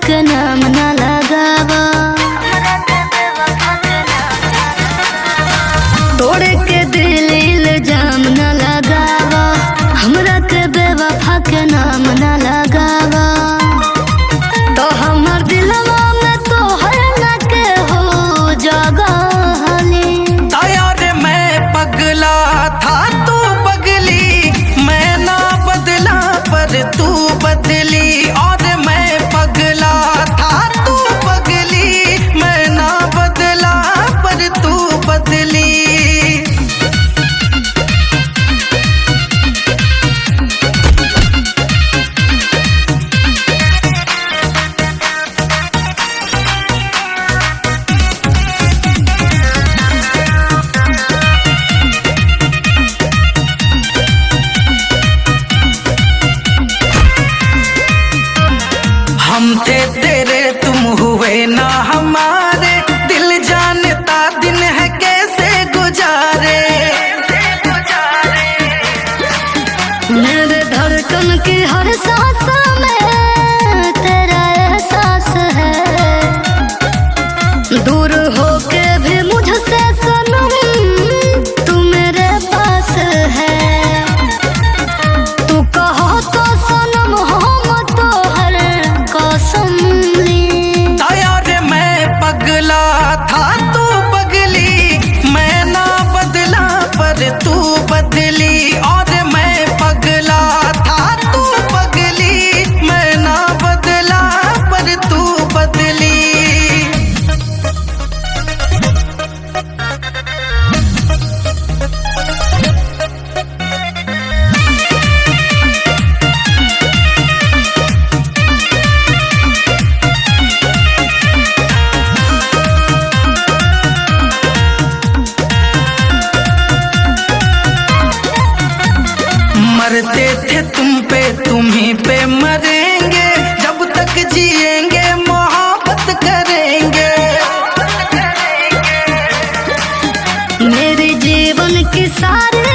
के नाम न लगावा, तोड़े के दिल इल्जाम न लगावा, हमरा के बेवफा के नाम न लगावा। तो हमर दिलवा में तो है न के हो जगह हली। यार मैं पगला था तू पगली, मैं ना बदला पर तू बदली। और मैं पगला था तू पगली, मैं ना बदला पर तू बदली। हम थे तेरे तुम हुए ना हमारे, दिल जानता दिन है कैसे गुजारे। मेरे धड़कन की हर सांस में तेरा एहसास है, दूर होके भी मुझसे सनम तू मेरे पास है। तू कहो तो सनम हम तो हर कसम ली। यार मैं पगला था तू पगली, मैं ना बदला पर तू बदली। और मैं पगला था तू पगली, मैं ना बदला पर तू बदली। मरते थे तुम पे तुम्हीं पे मरेंगे, जब तक जिएंगे मोहब्बत करेंगे। मेरे जीवन की सारी